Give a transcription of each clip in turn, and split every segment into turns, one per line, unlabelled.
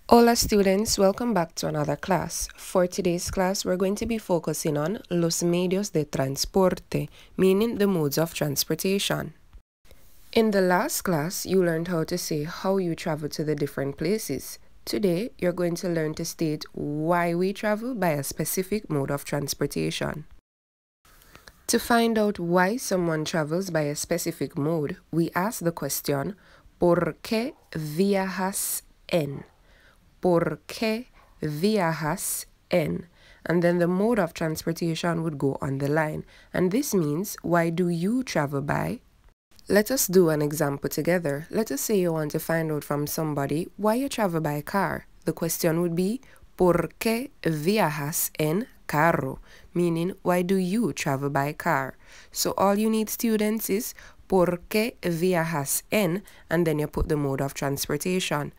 Hola students, welcome back to another class. For today's class, we're going to be focusing on los medios de transporte, meaning the modes of transportation. In the last class, you learned how to say how you travel to the different places. Today, you're going to learn to state why we travel by a specific mode of transportation. To find out why someone travels by a specific mode, we ask the question, ¿Por qué viajas en? ¿Por qué viajas en? And then the mode of transportation would go on the line. And this means, why do you travel by? Let us do an example together. Let us say you want to find out from somebody why you travel by car. The question would be, ¿Por qué viajas en carro? Meaning, why do you travel by car? So all you need, students, is ¿Por qué viajas en? And then you put the mode of transportation.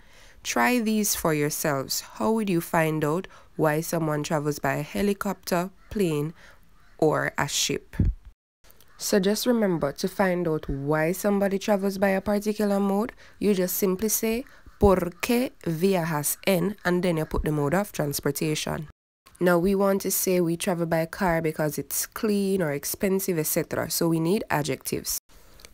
Try these for yourselves. How would you find out why someone travels by a helicopter, plane, or a ship? So just remember, to find out why somebody travels by a particular mode, you just simply say, ¿Por qué viajas en? And then you put the mode of transportation. Now we want to say we travel by car because it's clean or expensive, etc. So we need adjectives.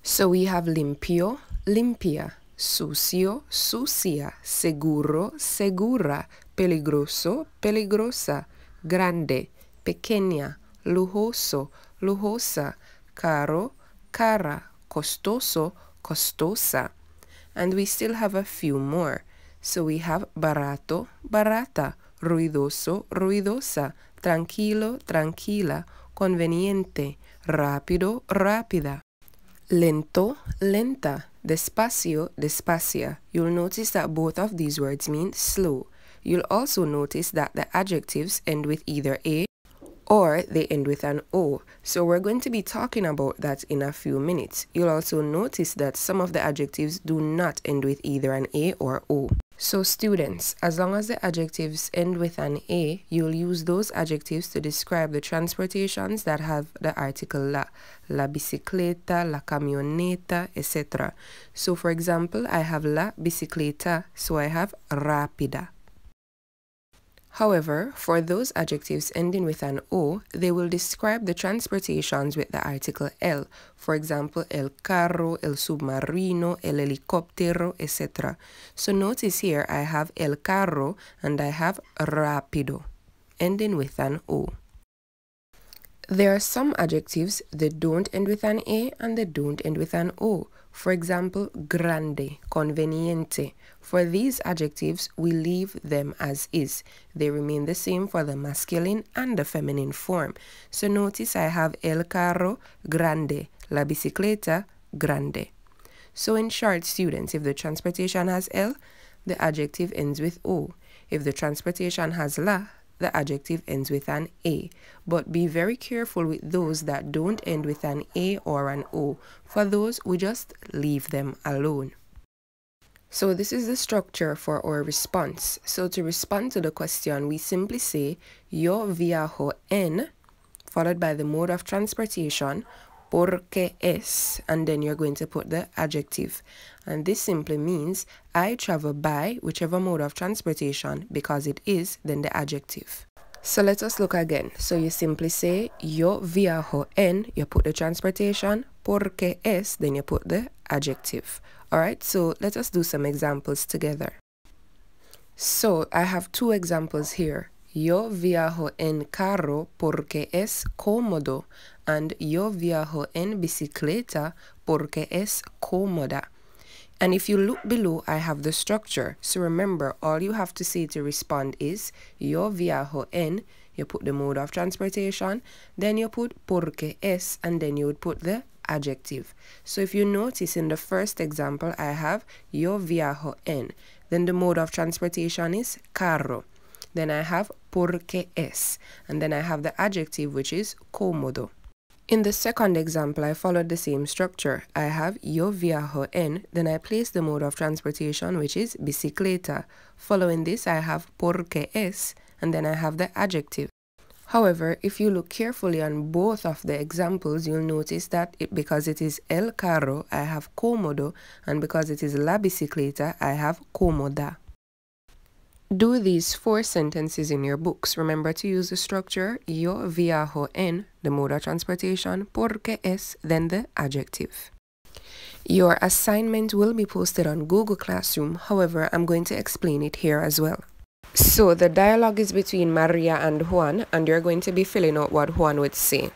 So we have limpio, limpia, sucio, sucia, seguro, segura, peligroso, peligrosa, grande, pequeña, lujoso, lujosa, caro, cara, costoso, costosa. And we still have a few more. So we have barato, barata, ruidoso, ruidosa, tranquilo, tranquila, conveniente, rápido, rápida, lento, lenta, despacio, despacia. You'll notice that both of these words mean slow. You'll also notice that the adjectives end with either a or they end with an O. So we're going to be talking about that in a few minutes. You'll also notice that some of the adjectives do not end with either an A or O. So students, as long as the adjectives end with an A, you'll use those adjectives to describe the transportations that have the article la. La bicicleta, la camioneta, etc. So for example, I have la bicicleta, so I have rápida. However, for those adjectives ending with an O, they will describe the transportations with the article el. For example, el carro, el submarino, el helicóptero, etc. So notice here I have el carro and I have rápido, ending with an O. There are some adjectives that don't end with an A and they don't end with an O. For example, grande, conveniente. For these adjectives, we leave them as is. They remain the same for the masculine and the feminine form. So notice I have el carro, grande, la bicicleta, grande. So in short, students, if the transportation has el, the adjective ends with O. If the transportation has la, the adjective ends with an A. But be very careful with those that don't end with an A or an O. For those, we just leave them alone. So this is the structure for our response. So to respond to the question, we simply say, yo viajo en, followed by the mode of transportation, porque es, and then you're going to put the adjective. And this simply means I travel by whichever mode of transportation. Because it is, then the adjective. So let us look again. So you simply say yo viajo en, you put the transportation, porque es, then you put the adjective. Alright, so let us do some examples together. So I have two examples here. Yo viajo en carro porque es cómodo, and yo viajo en bicicleta porque es cómoda. And if you look below, I have the structure. So remember, all you have to say to respond is yo viajo en, you put the mode of transportation, then you put porque es, and then you would put the adjective. So if you notice in the first example, I have yo viajo en, then the mode of transportation is carro. Then I have porque es, and then I have the adjective, which is cómodo. In the second example, I followed the same structure. I have yo viajo en, then I place the mode of transportation, which is bicicleta. Following this, I have porque es, and then I have the adjective. However, if you look carefully on both of the examples, you'll notice that because it is el carro, I have cómodo, and because it is la bicicleta, I have cómoda. Do these 4 sentences in your books. Remember to use the structure yo viajo en, the mode of transportation, porque es, then the adjective. Your assignment will be posted on Google Classroom, however, I'm going to explain it here as well. So the dialogue is between Maria and Juan, and you're going to be filling out what Juan would say.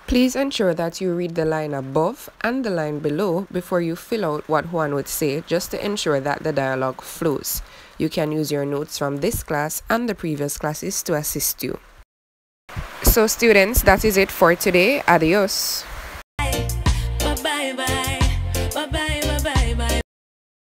Please ensure that you read the line above and the line below before you fill out what Juan would say, just to ensure that the dialogue flows. You can use your notes from this class and the previous classes to assist you. So students, that is it for today. Adios.